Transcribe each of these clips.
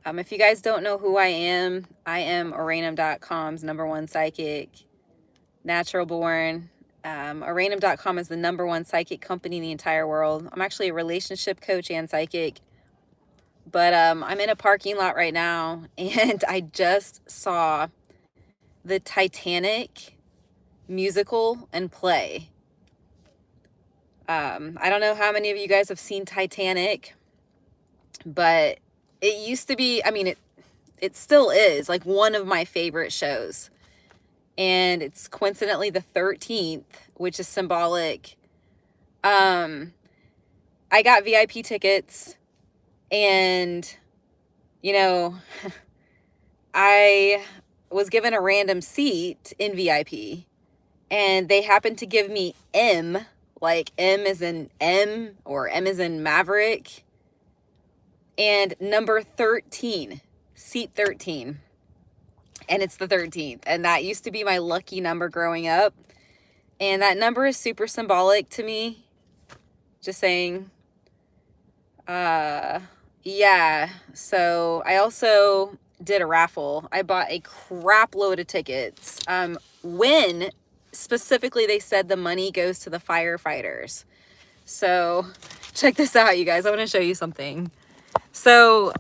If you guys don't know who I am ORANUM'S #1 psychic, natural born. ORANUM.com is the #1 psychic company in the entire world. I'm actually a relationship coach and psychic, but I'm in a parking lot right now, and I just saw the Titanic musical and play. I don't know how many of you guys have seen Titanic, but it used to be, I mean, it still is like one of my favorite shows. And it's coincidentally the 13th, which is symbolic. I got VIP tickets, and, you know, I was given a random seat in VIP, and they happened to give me M, like M as in M, or M as in Maverick, and number 13, seat 13. And it's the 13th. And that used to be my lucky number growing up. And that number is super symbolic to me. Just saying. Yeah. So I also did a raffle. I bought a crap load of tickets. When specifically they said the money goes to the firefighters. So check this out, you guys. I want to show you something. So,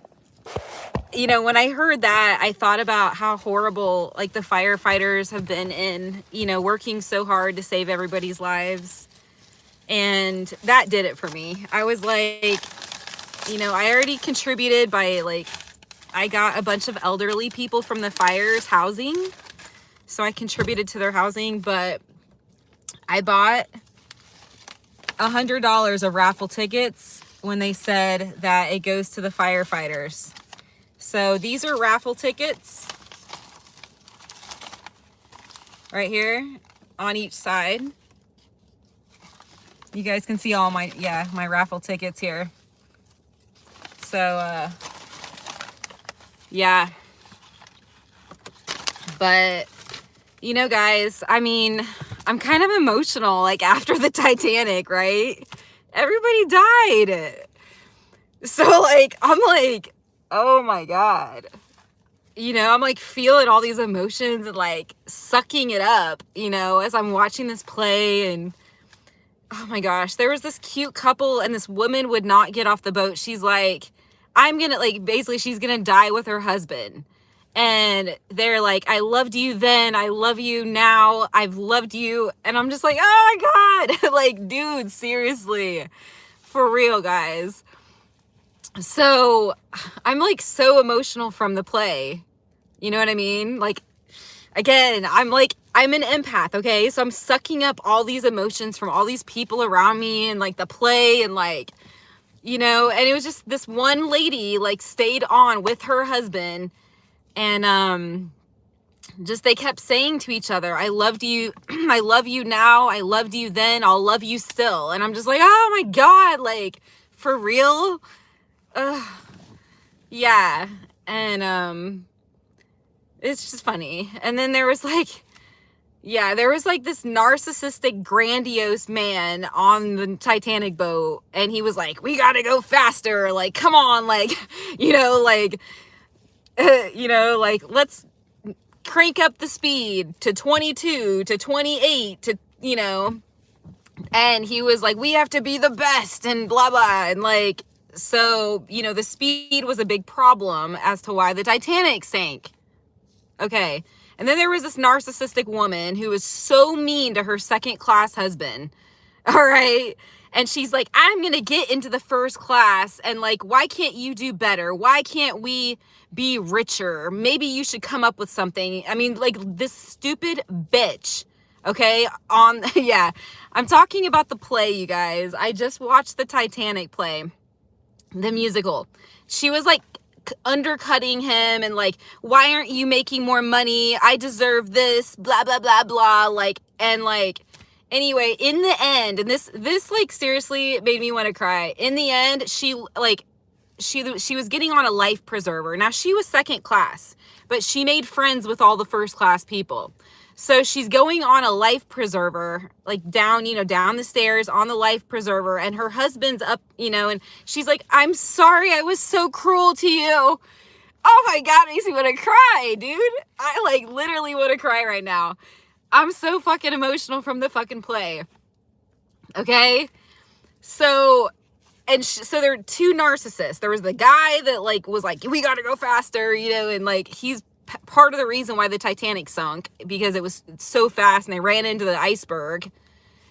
you know, when I heard that, I thought about how horrible, like, the firefighters have been in, you know, working so hard to save everybody's lives. And that did it for me. I was like, you know, I already contributed by, like, I got a bunch of elderly people from the fires housing. So I contributed to their housing, but I bought $100 of raffle tickets when they said that it goes to the firefighters. So these are raffle tickets right here on each side. You guys can see all my raffle tickets here. So, yeah. But, you know, guys, I mean, I'm kind of emotional, like, after the Titanic, right? Everybody died. So, like, I'm like, oh my God. You know, I'm like feeling all these emotions and like sucking it up, you know, as I'm watching this play. And oh my gosh, there was this cute couple, and this woman would not get off the boat. She's like, I'm gonna, like, basically she's gonna die with her husband. And they're like, I loved you then, I love you now, I've loved you. And I'm just like, oh my God, like, dude, seriously, for real, guys. So I'm like so emotional from the play. You know what I mean? Like, again, I'm an empath, okay? So I'm sucking up all these emotions from all these people around me and like the play, and like, you know, and it was just this one lady like stayed on with her husband, and just they kept saying to each other, I loved you, I love you now, I loved you then, I'll love you still. And I'm just like, oh my God, like, for real? Yeah. And it's just funny. And then there was like this narcissistic, grandiose man on the Titanic boat, and he was like, we gotta go faster, like, come on, like, you know, like, let's crank up the speed to 22 to 28 to, you know. And he was like, we have to be the best, and blah blah. And like, so, you know, the speed was a big problem as to why the Titanic sank. Okay. And then there was this narcissistic woman who was so mean to her second class husband. All right. And she's like, I'm going to get into the first class, and like, why can't you do better? Why can't we be richer? Maybe you should come up with something. I mean, like, this stupid bitch. Okay. Yeah, I'm talking about the play, you guys. I just watched the Titanic play, the musical. She was like undercutting him and like, why aren't you making more money? I deserve this, blah, blah, blah, blah. Like, and like, anyway, in the end, and this like seriously made me want to cry. In the end, she was getting on a life preserver. Now, she was second class, but she made friends with all the first class people. So she's going on a life preserver, like down the stairs on the life preserver, and her husband's up, you know, and she's like, I'm sorry, I was so cruel to you. Oh my God, it makes me want to cry, dude. I like literally want to cry right now. I'm so fucking emotional from the fucking play. Okay? So, so there were two narcissists. There was the guy that like was like, we gotta go faster, you know, and like he's part of the reason why the Titanic sunk, because it was so fast and they ran into the iceberg.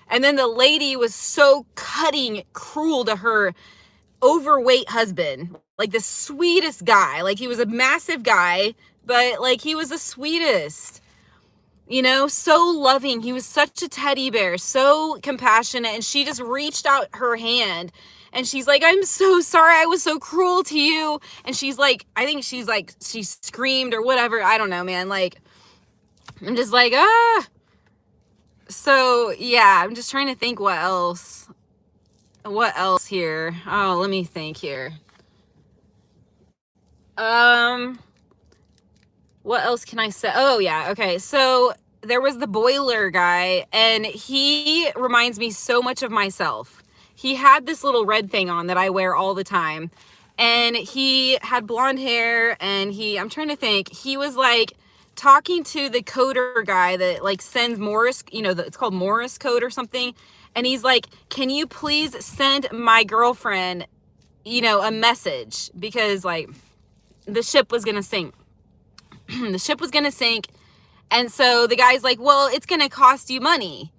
And then the lady was so cutting, cruel to her overweight husband, like the sweetest guy. Like he was a massive guy, but like he was the sweetest, you know, so loving. He was such a teddy bear, so compassionate. And she just reached out her hand and she's like, I'm so sorry, I was so cruel to you. And she's like, I think she's like, she screamed or whatever. I don't know, man. Like, I'm just like, ah. So yeah, I'm just trying to think what else here. Oh, let me think here. What else can I say? Oh yeah, okay. So there was the boiler guy, and he reminds me so much of myself. He had this little red thing on that I wear all the time, and he had blonde hair, and I'm trying to think, he was like talking to the coder guy that like sends Morse, you know, it's called Morse code or something. And he's like, can you please send my girlfriend, you know, a message, because like the ship was going to sink. The ship was going to sink. And so the guy's like, well, it's going to cost you money.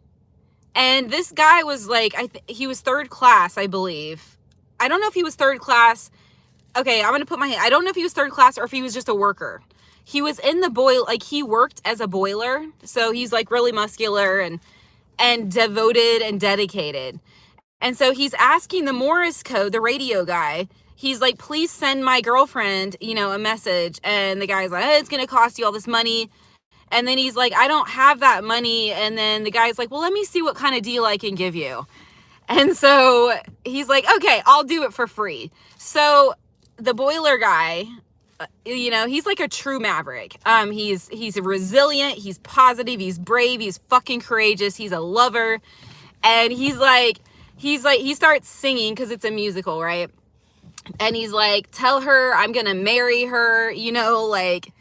And this guy was like, he was third class, I believe. I don't know if he was third class. Okay, I'm going to put my hand. I don't know if he was third class or if he was just a worker. He was in the boil, like he worked as a boiler. So he's like really muscular and devoted and dedicated. And so he's asking the Morse code, the radio guy, he's like, please send my girlfriend, you know, a message. And the guy's like, it's going to cost you all this money. And then he's like, I don't have that money. And then the guy's like, well, let me see what kind of deal I can give you. And so he's like, okay, I'll do it for free. So the boiler guy, you know, he's like a true maverick. He's resilient, he's positive, he's brave, he's fucking courageous, he's a lover. And he starts singing because it's a musical, right? And he's like, tell her I'm gonna marry her, you know, like,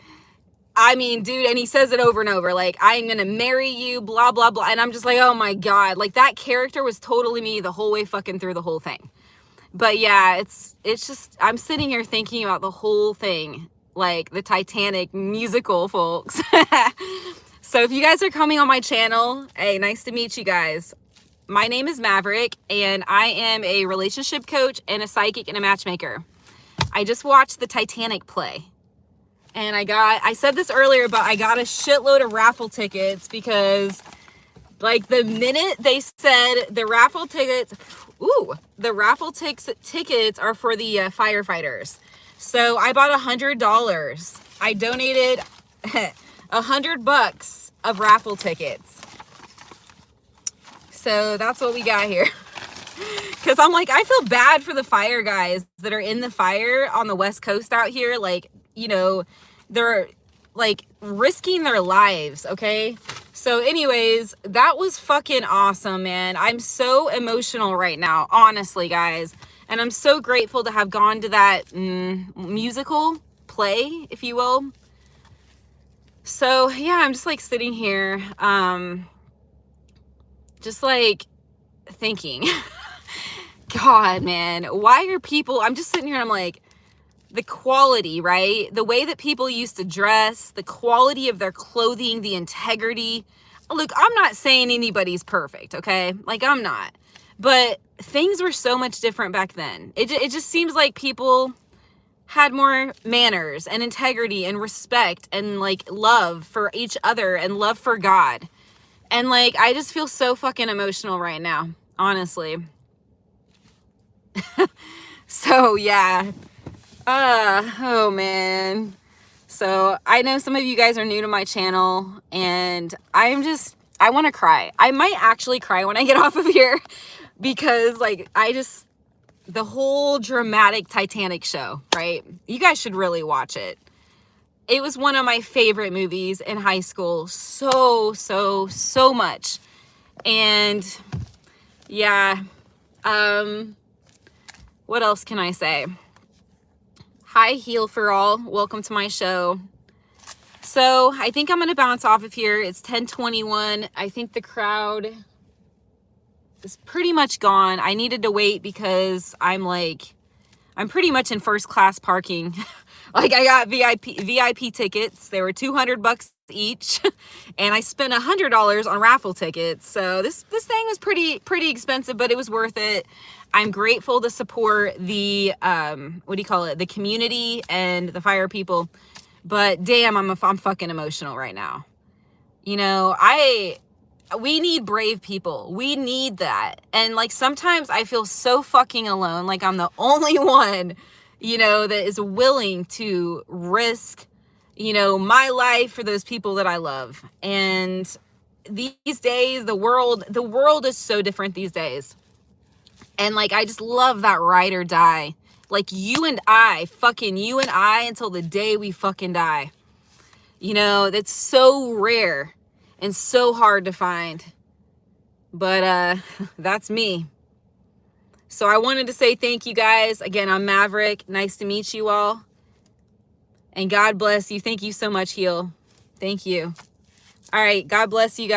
I mean, dude, and he says it over and over, like, I'm gonna marry you, blah, blah, blah. And I'm just like, oh my God, like that character was totally me the whole way fucking through the whole thing. But yeah, it's just, I'm sitting here thinking about the whole thing, like the Titanic musical, folks. So if you guys are coming on my channel, hey, nice to meet you guys. My name is Maverick, and I am a relationship coach and a psychic and a matchmaker. I just watched the Titanic play. And I said this earlier, but I got a shitload of raffle tickets because like the minute they said the raffle tickets, tickets are for the firefighters. So I bought $100. I donated $100 of raffle tickets. So that's what we got here. Because I'm like, I feel bad for the fire guys that are in the fire on the West Coast out here. Like, you know, they're like risking their lives, okay? So anyways, that was fucking awesome, man. I'm so emotional right now, honestly, guys. And I'm so grateful to have gone to that musical play, if you will. So yeah, I'm just like sitting here, just like thinking, God, man, why are people, I'm just sitting here and I'm like, the quality, right? The way that people used to dress, the quality of their clothing, the integrity. Look, I'm not saying anybody's perfect, okay? Like, I'm not. But things were so much different back then. It just seems like people had more manners and integrity and respect and like love for each other and love for God. And like, I just feel so fucking emotional right now, honestly. So yeah. Oh man. So I know some of you guys are new to my channel and I want to cry. I might actually cry when I get off of here because like, the whole dramatic Titanic show, right? You guys should really watch it. It was one of my favorite movies in high school. So much. And yeah, what else can I say? Hi, Heal for All. Welcome to my show. So I think I'm going to bounce off of here. It's 10:21. I think the crowd is pretty much gone. I needed to wait because I'm pretty much in first class parking. Like, I got VIP tickets. They were $200 each, and I spent $100 on raffle tickets. So this thing was pretty expensive, but it was worth it. I'm grateful to support the the community and the fire people. But damn, I'm fucking emotional right now. You know, we need brave people. We need that. And like, sometimes I feel so fucking alone. Like, I'm the only one, you know, that is willing to risk, you know, my life for those people that I love. And these days, the world is so different these days. And like, I just love that ride or die. Like, you and I until the day we fucking die. You know, that's so rare and so hard to find. But that's me. So I wanted to say thank you guys. Again, I'm Maverick. Nice to meet you all. And God bless you. Thank you so much, Heal. Thank you. All right. God bless you guys.